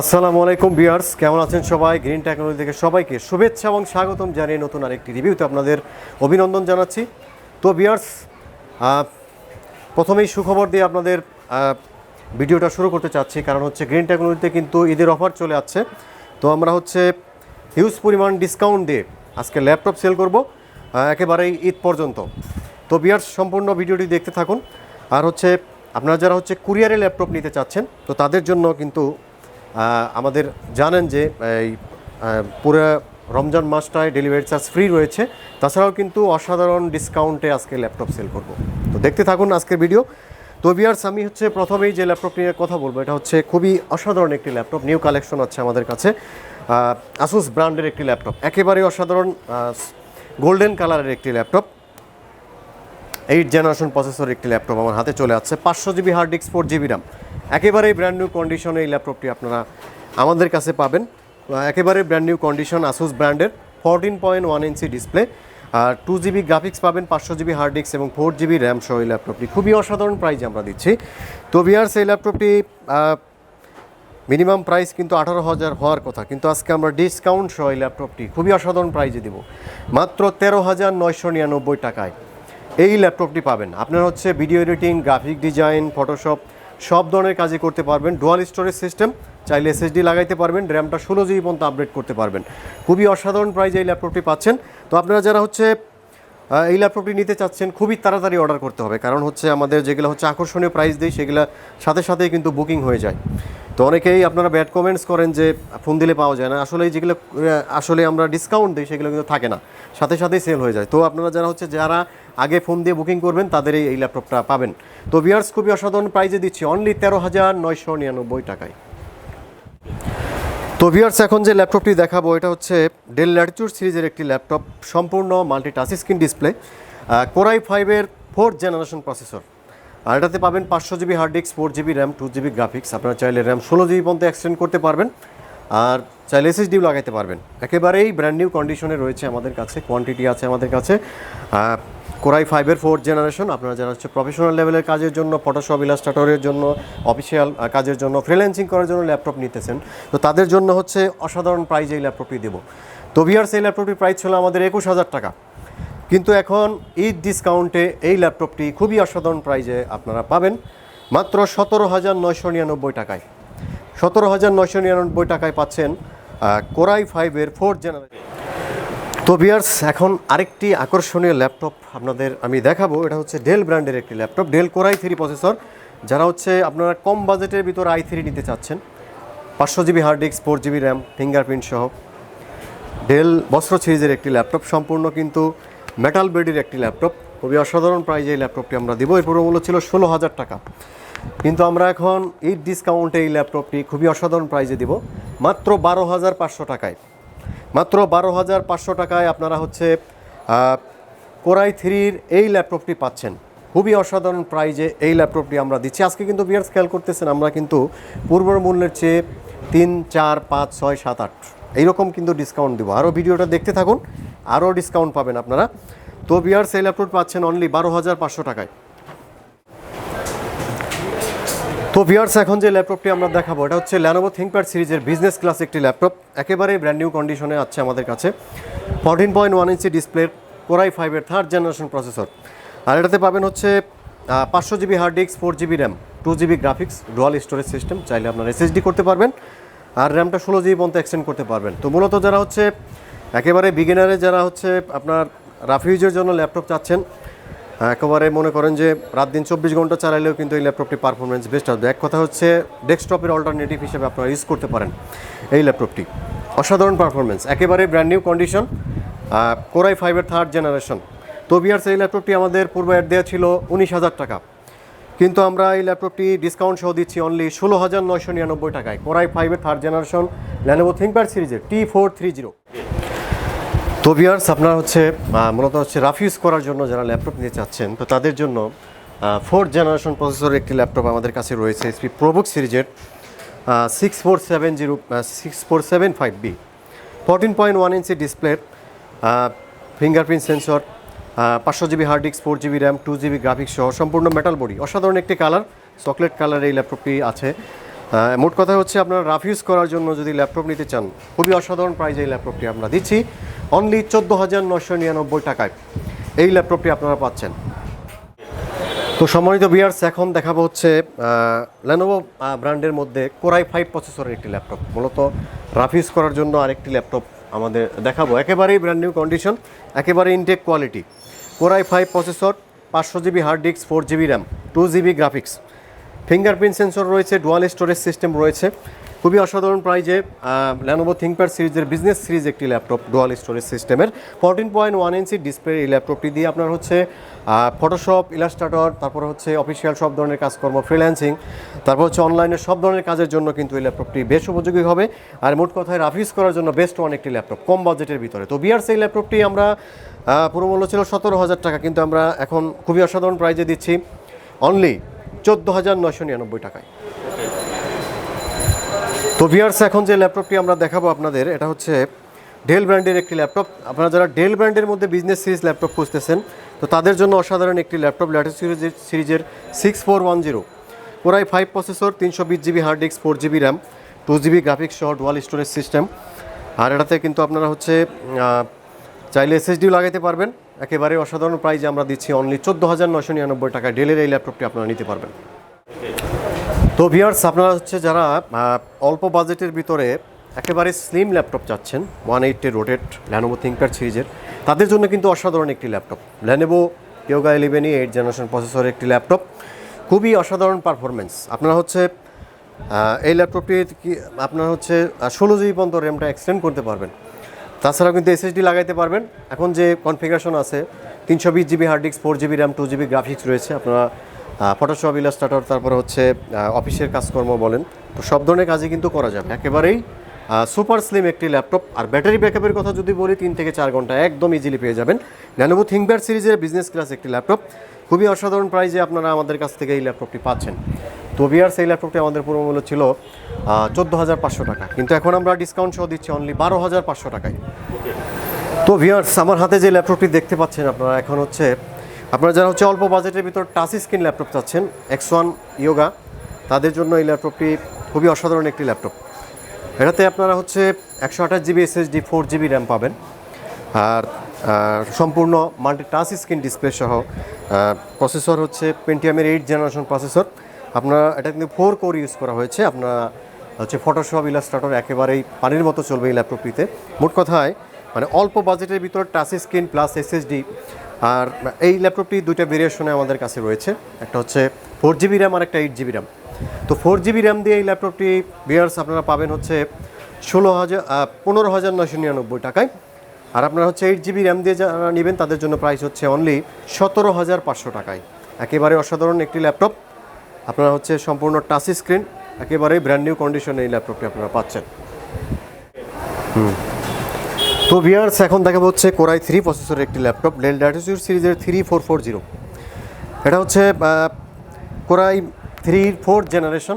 আসসালামু আলাইকুম ভিউয়ার্স, কেমন আছেন সবাই? গ্রিন টেকনোলজি থেকে সবাইকে শুভেচ্ছা এবং স্বাগতম জানিয়ে নতুন আরেকটি রিভিউতে আপনাদের অভিনন্দন জানাচ্ছি। তো ভিউয়ার্স, প্রথমেই সুখবর দিয়ে আপনাদের ভিডিওটা শুরু করতে চাচ্ছি, কারণ হচ্ছে গ্রিন টেকনোলজিতে কিন্তু ঈদের অফার চলে আসছে। তো আমরা হচ্ছে হিউজ পরিমাণ ডিসকাউন্ট দিয়ে আজকে ল্যাপটপ সেল করব একেবারেই ঈদ পর্যন্ত। তো ভিউয়ার্স, সম্পূর্ণ ভিডিওটি দেখতে থাকুন। আর হচ্ছে আপনারা যারা হচ্ছে কুরিয়ারে ল্যাপটপ নিতে চাচ্ছেন, তো তাদের জন্য কিন্তু আমাদের জানেন যে এই পুরো রমজান মাসটায় ডেলিভারি চার্জ ফ্রি রয়েছে। তাছাড়াও কিন্তু অসাধারণ ডিসকাউন্টে আজকে ল্যাপটপ সেল করব। তো দেখতে থাকুন আজকের ভিডিও। তো ভিউয়ার্স, আমি হচ্ছে প্রথমেই যে ল্যাপটপ নিয়ে কথা বলবো, এটা হচ্ছে খুবই অসাধারণ একটি ল্যাপটপ, নিউ কালেকশন আছে আমাদের কাছে। আসুস ব্র্যান্ডের একটি ল্যাপটপ, একেবারেই অসাধারণ গোল্ডেন কালারের একটি ল্যাপটপ। 8 জেনারেশন প্রসেসর একটি ল্যাপটপ আমার হাতে চলে আসছে। 500 GB hard disk, 4 GB RAM, একেবারেই ব্র্যান্ড নিউ কন্ডিশনে এই ল্যাপটপটি আপনারা আমাদের কাছে পাবেন। একেবারে ব্র্যান্ড নিউ কন্ডিশন, আসুস ব্র্যান্ডের 14.1 ইঞ্চি ডিসপ্লে, আর 2 জিবি গ্রাফিক্স পাবেন, 500 জিবি হার্ড ডিস্ক এবং 4 জিবি র্যাম সহ এই ল্যাপটপটি খুবই অসাধারণ প্রাইজে আমরা দিচ্ছি। তো ভিউয়ার্স, এই ল্যাপটপটি মিনিমাম প্রাইস কিন্তু 18,000 হওয়ার কথা, কিন্তু আজকে আমরা ডিসকাউন্ট সহ এই ল্যাপটপটি খুবই অসাধারণ প্রাইজে দেব মাত্র 13,999 টাকায়। এই ল্যাপটপটি পাবেন। আপনার হচ্ছে video editing, graphic design, Photoshop সব ধরনের কাজই করতে পারবেন। ডুয়াল স্টোরেজ সিস্টেম, চাইলে এসএসডি লাগাইতে পারবেন, র্যামটা 16 জিবি পর্যন্ত আপডেট করতে পারবেন। খুবই অসাধারণ প্রাইজে এই ল্যাপটপটি পাচ্ছেন। তো আপনারা যারা হচ্ছে এই ল্যাপটপটি নিতে চাচ্ছেন, খুবই তাড়াতাড়ি অর্ডার করতে হবে, কারণ হচ্ছে আমাদের যেগুলো হচ্ছে আকর্ষণীয় প্রাইস দিই সেগুলো সাথে সাথেই কিন্তু বুকিং হয়ে যায়। তো অনেকেই আপনারা ব্যাড কমেন্টস করেন যে ফোন দিলে পাওয়া যায় না। আসলে যেগুলো আসলে আমরা ডিসকাউন্ট দিই সেগুলো কিন্তু থাকে না, সাথে সাথেই সেল হয়ে যায়। তো আপনারা যারা আগে ফোন দিয়ে বুকিং করবেন তাদেরই এই ল্যাপটপটা পাবেন। তো ভিউয়ার্স, খুবই অসাধারণ প্রাইজে দিচ্ছি অনলি 13,999 টাকায়। তো ভিউয়ার্স, এখন যে ল্যাপটপটি দেখাবো এটা হচ্ছে ডেল ল্যাটিটিউড সিরিজের একটি ল্যাপটপ, সম্পূর্ণ multi touch screen display, Core i 5-এর 4th জেনারেশন প্রসেসর। আর এটাতে পাবেন 500 GB hard disk, 4 GB RAM, 2 GB graphics. আপনারা চাইলে র্যাম 16 জিবি পর্যন্ত এক্সটেন্ড করতে পারবেন, আর চাইলে এসএসডিও লাগাইতে পারবেন। একেবারেই ব্র্যান্ড নিউ কন্ডিশনে রয়েছে আমাদের কাছে, কোয়ান্টিটি আছে আমাদের কাছে। কোরাই 5-এর 4th জেনারেশন। আপনারা যারা হচ্ছে প্রফেশনাল লেভেলের কাজের জন্য, ফটোশপ, ইলাস্ট্রেটরের জন্য, অফিসিয়াল কাজের জন্য, ফ্রিল্যান্সিং করার জন্য ল্যাপটপ নিতেছেন, তো তাদের জন্য হচ্ছে অসাধারণ প্রাইজে এই ল্যাপটপটি দেবো। তো ভিউয়ার্স, এই ল্যাপটপটির প্রাইস ছিল আমাদের 21,000 টাকা, কিন্তু এখন ঈদ ডিসকাউন্টে এই ল্যাপটপটি খুবই অসাধারণ প্রাইজে আপনারা পাবেন মাত্র 17,999 টাকায়। 17,999 টাকায় পাচ্ছেন কোরাই 5-এর 4th জেনারেশন। তো ভিউয়ার্স, এখন আরেকটি আকর্ষণীয় ল্যাপটপ আপনাদের আমি দেখাবো। এটা হচ্ছে ডেল ব্র্যান্ডের একটি ল্যাপটপ, ডেল কোরাই 3 প্রসেসর। যারা হচ্ছে আপনারা কম বাজেটের ভিতর i3 নিতে চাচ্ছেন, 500 GB hard disk, 4 GB RAM, fingerprint সহ ডেল বস্ত্র সিরিজের একটি ল্যাপটপ, সম্পূর্ণ কিন্তু মেটাল বডির একটি ল্যাপটপ। খুবই অসাধারণ প্রাইজে এই ল্যাপটপটি আমরা দিব। এর পুরো মূল্য ছিল 16,000 টাকা, কিন্তু আমরা এখন ঈদ ডিসকাউন্টে এই ল্যাপটপটি খুবই অসাধারণ প্রাইজে দিব মাত্র 12,500 টাকায়। মাত্র 12,500 টাকায় আপনারা হচ্ছে কোরাই 3-র এই ল্যাপটপটি পাচ্ছেন খুবই অসাধারণ প্রাইজে। এই ল্যাপটপটি আমরা দিচ্ছি আজকে, কিন্তু ভিউয়ার্স খেয়াল করতেছেন আমরা কিন্তু পূর্বের মূল্যের চেয়ে 3, 4, 5, 6, 7, 8 এইরকম কিন্তু ডিসকাউন্ট দেবো। আরও ভিডিওটা দেখতে থাকুন, আরও ডিসকাউন্ট পাবেন আপনারা। তো ভিউয়ার্স, এই ল্যাপটপ পাচ্ছেন অনলি 12,500 টাকায়। তো ভিউয়ার্স, এখন যে ল্যাপটপটি আমরা দেখাবো এটা হচ্ছে লেনোভো থিংকপ্যাড সিরিজের বিজনেস ক্লাস একটি ল্যাপটপ, একেবারে ব্র্যান্ড নিউ কন্ডিশনে আছে আমাদের কাছে। 14.1 ইঞ্চি ডিসপ্লে, কোরাই 5-এর 3rd জেনারেশন প্রসেসর। আর এটাতে পাবেন হচ্ছে 500 GB hard disk, 4 GB RAM, 2 GB graphics, dual storage system, চাইলে আপনারা এসএসডি করতে পারবেন, আর র্যামটা 16 জিবি পর্যন্ত এক্সটেন্ড করতে পারবেন। তো মূলত যারা হচ্ছে একেবারে বিগিনারে, যারা হচ্ছে আপনার রাফ ইউজের জন্য ল্যাপটপ চাচ্ছেন, একেবারে মনে করেন যে রাত দিন 24 ঘন্টা চালাইলেও কিন্তু এই ল্যাপটপটি পারফরমেন্স বেস্ট আসবে। এক কথা হচ্ছে ডেস্কটপের অল্টারনেটিভ হিসেবে আপনারা ইউজ করতে পারেন এই ল্যাপটপটি। অসাধারণ পারফরমেন্স, একেবারে ব্র্যান্ড নিউ কন্ডিশন, কোরাই 5-এর 3rd জেনারেশন। তো ভিউয়ার্স, এই ল্যাপটপটি আমাদের পূর্ব অ্যাড দেওয়া ছিল 19,000 টাকা, কিন্তু আমরা এই ল্যাপটপটি ডিসকাউন্ট সহ দিচ্ছি অনলি 16,999 টাকায়। কোরাই 5-এর 3rd জেনারেশন লেনোভো থিংকপ্যাড সিরিজের T430। তো ভিউয়ার্স, আপনারা হচ্ছে মূলত হচ্ছে রাফ ইউজ করার জন্য যারা ল্যাপটপ নিতে চাচ্ছেন, তো তাদের জন্য 4th জেনারেশন প্রসেসরের একটি ল্যাপটপ আমাদের কাছে রয়েছে, HP প্রোবুক সিরিজের 6475B, 14.1 inch display, fingerprint sensor, 500 GB hard disk, 4 GB RAM, 2 GB graphics সহ সম্পূর্ণ মেটাল বডি, অসাধারণ একটি কালার, চকলেট কালার এই ল্যাপটপটি আছে। মোট কথা হচ্ছে আপনারা রাফ ইউজ করার জন্য যদি ল্যাপটপ নিতে চান, খুবই অসাধারণ প্রাইজে এই ল্যাপটপটি আমরা দিচ্ছি অনলি 14,999 টাকায় এই ল্যাপটপটি আপনারা পাচ্ছেন। তো সম্মানিত ভিউয়ার্স, এখন দেখাবো হচ্ছে লেনোভো ব্র্যান্ডের মধ্যে কোরাই 5 প্রসেসরের একটি ল্যাপটপ। মূলত রাফ ইউজ করার জন্য আরেকটি ল্যাপটপ আমাদের দেখাবো, একেবারেই ব্র্যান্ড নিউ কন্ডিশন, একেবারে intact quality. Core i 5 processor, 500 GB hard disk, 4 GB RAM, 2 GB graphics, fingerprint sensor রয়েছে, ডুয়াল স্টোরেজ সিস্টেম রয়েছে। খুবই অসাধারণ প্রাইজে লেনোভো থিংকপ্যাড সিরিজের বিজনেস সিরিজ একটি ল্যাপটপ, ডুয়াল স্টোরেজ সিস্টেমের 14.1 ইঞ্চি ডিসপ্লে এই ল্যাপটপটি দিয়ে আপনার হচ্ছে ফটোশপ, ইলাস্ট্রেটর, তারপর হচ্ছে অফিসিয়াল সব ধরনের কাজকর্ম, ফ্রিল্যান্সিং, তারপর হচ্ছে অনলাইনের সব ধরনের কাজের জন্য কিন্তু এই ল্যাপটপটি বেশ উপযোগী হবে। আর মোট কথায় রাফ ইউজ করার জন্য বেস্ট ওয়ান একটি ল্যাপটপ কম বাজেটের ভিতরে। তো ভিউয়ার্স, এই ল্যাপটপটি আমরা পুরো মূল্য ছিল 17,000 টাকা, কিন্তু আমরা এখন খুবই অসাধারণ প্রাইজে দিচ্ছি অনলি 14,999 টাকায়। তো ভিউয়ার্স, এখন যে ল্যাপটপটি আমরা দেখাবো আপনাদের, এটা হচ্ছে ডেল ব্র্যান্ডের একটি ল্যাপটপ। আপনারা যারা ডেল ব্র্যান্ডের মধ্যে বিজনেস সিরিজ ল্যাপটপ খুঁজতেছেন, তো তাদের জন্য অসাধারণ একটি ল্যাপটপ, ল্যাটেস্ট সিরিজের 6410 core i 5 processor, 320 GB hard disk, 4 GB RAM, 2 GB graphics সহ ডুয়াল স্টোরেজ সিস্টেম। আর এটাতে কিন্তু আপনারা হচ্ছে চাইলে এসএসডিও লাগাইতে পারবেন। একেবারে অসাধারণ প্রাইজে আমরা দিচ্ছি অনলি 14,999 টাকায় ডেলের এই ল্যাপটপটি আপনারা নিতে পারবেন। তো ভিউয়ার্স, আপনারা হচ্ছে যারা অল্প বাজেটের ভিতরে একেবারে স্লিম ল্যাপটপ চাচ্ছেন, 180 রোটেট লেনোভো থিংকপ্যাড সিরিজের, তাদের জন্য কিন্তু অসাধারণ একটি ল্যাপটপ, লেনোভো ইয়োগা 11 8 জেনারেশন প্রসেসরের একটি ল্যাপটপ, খুবই অসাধারণ পারফরমেন্স। আপনারা হচ্ছে এই ল্যাপটপটি আপনারা হচ্ছে 16 জিবি পর্যন্ত র্যামটা এক্সটেন্ড করতে পারবেন। তাছাড়াও কিন্তু এসএসডি লাগাইতে পারবেন। এখন যে কনফিগারেশন আছে, 320 GB hard disk, 4 GB RAM, 2 GB graphics রয়েছে। আপনারা ফটোশপ, ইলাস্ট্রেটর, তারপরে হচ্ছে অফিসের কাজকর্ম বলেন, তো সব ধরনের কাজই কিন্তু করা যাবে। একেবারেই সুপার স্লিম একটি ল্যাপটপ। আর ব্যাটারি ব্যাকআপের কথা যদি বলি, 3 থেকে 4 ঘন্টা একদম ইজিলি পেয়ে যাবেন। লেনোভো থিংকপ্যাড সিরিজের বিজনেস ক্লাস একটি ল্যাপটপ, খুবই অসাধারণ প্রাইজে আপনারা আমাদের কাছ থেকে এই ল্যাপটপটি পাচ্ছেন। তো ভিউয়ার্স, এই ল্যাপটপটি আমাদের পুরো মূল্য ছিল 14,500 টাকা, কিন্তু এখন আমরা ডিসকাউন্ট সহ দিচ্ছি অনলি 12,500 টাকায়। তো ভিউয়ার্স, আমার হাতে যে ল্যাপটপটি দেখতে পাচ্ছেন আপনারা, এখন হচ্ছে আপনারা যারা হচ্ছে অল্প বাজেটের ভিতর টাচ স্ক্রিন ল্যাপটপ চাচ্ছেন, X1 ইয়োগা, তাদের জন্য এই ল্যাপটপটি খুবই অসাধারণ একটি ল্যাপটপ। এটাতে আপনারা হচ্ছে 128 জিবি এসএসডি, 4 জিবি র্যাম পাবেন। আর সম্পূর্ণ মাল্টি টাচ স্ক্রিন ডিসপ্লে সহ প্রসেসর হচ্ছে পেন্টিয়ামের 8 জেনারেশন প্রসেসর। আপনারা এটা কিন্তু 4 কোর ইউজ করা হয়েছে। আপনারা হচ্ছে ফটোশপ, ইলাস্ট্রেটর একেবারেই পানির মতো চলবে এই ল্যাপটপটিতে। মোট কথায় মানে অল্প বাজেটের ভিতর টাচ স্ক্রিন প্লাস এসএসডি। আর এই ল্যাপটপটি দুইটা ভেরিয়েশনে আমাদের কাছে রয়েছে, একটা হচ্ছে 4 জিবি র্যাম আর একটা 8 জিবি র্যাম। তো 4 জিবি র্যাম দিয়ে এই ল্যাপটপটি ভিউয়ার্স আপনারা পাবেন হচ্ছে 15,999 টাকায়। আর আপনারা হচ্ছে 8 জিবি র্যাম দিয়ে যারা নেবেন, তাদের জন্য প্রাইস হচ্ছে অনলি 17,500 টাকায়। একেবারে অসাধারণ একটি ল্যাপটপ। আপনারা হচ্ছে সম্পূর্ণ টাচ স্ক্রিন, একেবারেই ব্র্যান্ড নিউ কন্ডিশনে এই ল্যাপটপটি আপনারা পাচ্ছেন। তো ভিউয়ার্স, এখন দেখা হচ্ছে কোরাই 3 প্রসেসরের একটি ল্যাপটপ, ডেল ল্যাটিটিউড সিরিজের 3440। এটা হচ্ছে কোরাই 3 4th জেনারেশন।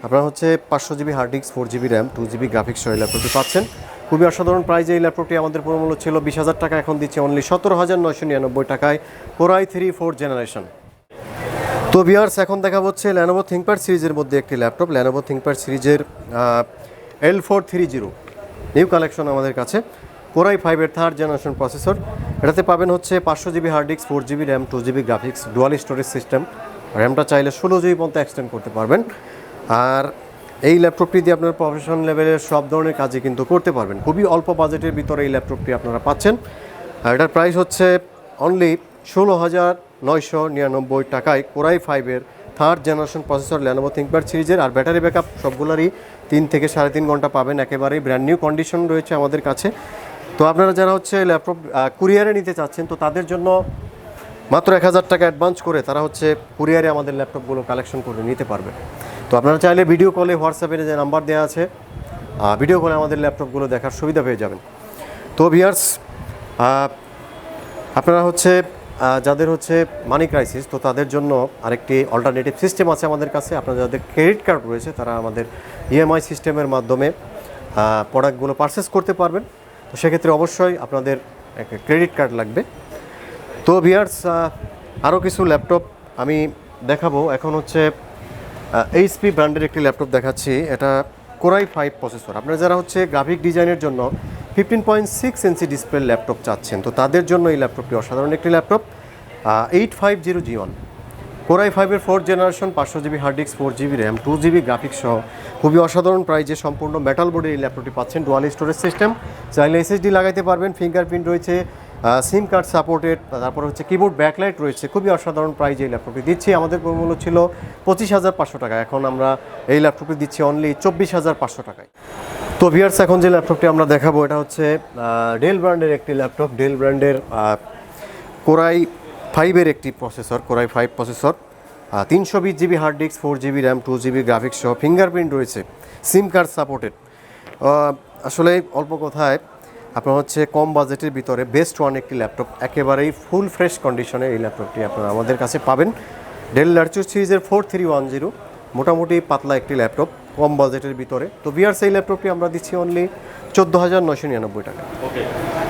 আপনারা হচ্ছে 500 GB hard disk, 4 GB RAM, 2 GB graphics সহ এই ল্যাপটপটি পাচ্ছেন। খুবই অসাধারণ প্রাইজে এই ল্যাপটপটি আমাদের পুরো মূল্য ছিল 20,000 টাকা, এখন দিচ্ছে অনলি 17,999 টাকায় কোরাই 3 4th জেনারেশন। তো ভিউয়ার্স, এখন দেখা হচ্ছে লেনোভো থিংকপ্যাড সিরিজের মধ্যে একটি ল্যাপটপ, লেনোভো থিংকপ্যাড সিরিজের L430 নিউ কালেকশন আমাদের কাছে, কোরাই 5-এর 3rd জেনারেশন প্রসেসর। এটাতে পাবেন হচ্ছে 500 GB hard disk, 4 GB RAM, 2 GB graphics, dual storage system. র্যামটা চাইলে 16 জিবি পর্যন্ত এক্সটেন্ড করতে পারবেন। আর এই ল্যাপটপটি দিয়ে আপনার প্রফেশনাল লেভেলের সব ধরনের কাজই কিন্তু করতে পারবেন। খুবই অল্প বাজেটের ভিতরে এই ল্যাপটপটি আপনারা পাচ্ছেন। আর এটার প্রাইস হচ্ছে অনলি 16,999 টাকায় কোরাই 5-এর 3rd generation processor Lenovo ThinkPad সিরিজের। আর ব্যাটারি ব্যাকআপ সবগুলোরই 3 থেকে 3.5 ঘন্টা পাবেন, একেবারেই ব্র্যান্ড নিউ কন্ডিশন রয়েছে আমাদের কাছে। তো আপনারা যারা হচ্ছে ল্যাপটপ কুরিয়ারে নিতে চাচ্ছেন, তো তাদের জন্য মাত্র 1,000 টাকা অ্যাডভান্স করে তারা হচ্ছে কুরিয়ারে আমাদের ল্যাপটপগুলো কালেকশন করে নিতে পারবেন। তো আপনারা চাইলে ভিডিও কলে, হোয়াটসঅ্যাপে যে নাম্বার দেওয়া আছে, ভিডিও কলে আমাদের ল্যাপটপগুলো দেখার সুবিধা পেয়ে যাবেন। তো ভিউয়ার্স, আপনারা হচ্ছে যাদের হচ্ছে মানি ক্রাইসিস, তো তাদের জন্য আরেকটি অল্টারনেটিভ সিস্টেম আছে আমাদের কাছে। আপনারা যাদের ক্রেডিট কার্ড রয়েছে, তারা আমাদের ইএমআই সিস্টেমের মাধ্যমে প্রোডাক্টগুলো পারচেস করতে পারবেন। তো সেক্ষেত্রে অবশ্যই আপনাদের একটা ক্রেডিট কার্ড লাগবে। তো ভিউয়ার্স, আরও কিছু ল্যাপটপ আমি দেখাবো। এখন হচ্ছে এইচপি ব্র্যান্ডের একটি ল্যাপটপ দেখাচ্ছি। এটা কোরাই 5 প্রসেসর। আপনারা যারা হচ্ছে গ্রাফিক ডিজাইনের জন্য 15.6 ইঞ্চি ডিসপ্লে ল্যাপটপ চাচ্ছেন, তো তাদের জন্য এই ল্যাপটপটি অসাধারণ একটি ল্যাপটপ। 850G1 কোরাই 5-এর 4th generation, 500 GB hard disk, 4 GB RAM, 2 GB graphics সহ খুবই অসাধারণ প্রাইজে সম্পূর্ণ মেটাল বোর্ডের এই ল্যাপটপটি পাচ্ছেন। ডুয়াল স্টোরেজ সিস্টেম, চাইলে এসএসডি লাগাইতে পারবেন, ফিঙ্গারপ্রিন্ট রয়েছে, সিম কার্ড সাপোর্টেড, তারপর হচ্ছে কিবোর্ড ব্যাকলাইট রয়েছে। খুবই অসাধারণ প্রাইজে এই ল্যাপটপটি দিচ্ছি। আমাদের মূল্য ছিল 25,500 টাকা, এখন আমরা এই ল্যাপটপটি দিচ্ছি অনলি 24,500 টাকায়। তো ভিউয়ার্স, এখন যে ল্যাপটপটি আমরা দেখাবো এটা হচ্ছে ডেল ব্র্যান্ডের একটি ল্যাপটপ। ডেল ব্র্যান্ডের কোরাই 5-এর একটি processor, core i 5 processor, 320 GB hard disk, 4 GB RAM, 2 GB graphics সহ ফিঙ্গারপ্রিন্ট রয়েছে, সিম কার্ড সাপোর্টেড। আসলে অল্প কথায় আপনার হচ্ছে কম বাজেটের ভিতরে বেস্ট ওয়ান একটি ল্যাপটপ, একেবারেই ফুল ফ্রেশ কন্ডিশনে এই ল্যাপটপটি আপনারা আমাদের কাছে পাবেন। ডেল ল্যাটিটিউড সিরিজের 4310, মোটামুটি পাতলা একটি ল্যাপটপ কম বাজেটের ভিতরে। তো ভিউয়ার্স, এই ল্যাপটপটি আমরা দিচ্ছি অনলি 14,999 টাকা।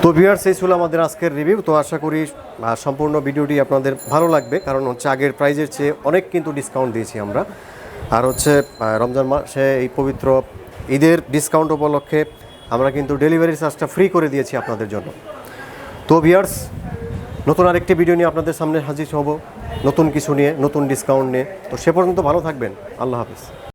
তো ভিউয়ার্স, এই ছিল আমাদের আজকের রিভিউ। তো আশা করি সম্পূর্ণ ভিডিওটি আপনাদের ভালো লাগবে, কারণ হচ্ছে আগের প্রাইজের চেয়ে অনেক কিন্তু ডিসকাউন্ট দিয়েছি আমরা। আর হচ্ছে রমজান মাসে এই পবিত্র ঈদের ডিসকাউন্ট উপলক্ষে আমরা কিন্তু ডেলিভারি চার্জটা ফ্রি করে দিয়েছি আপনাদের জন্য। তো ভিউয়ার্স, নতুন আরেকটি ভিডিও নিয়ে আপনাদের সামনে হাজির হব, নতুন কিছু নিয়ে, নতুন ডিসকাউন্ট নিয়ে। তো সে পর্যন্ত ভালো থাকবেন। আল্লাহ হাফিজ।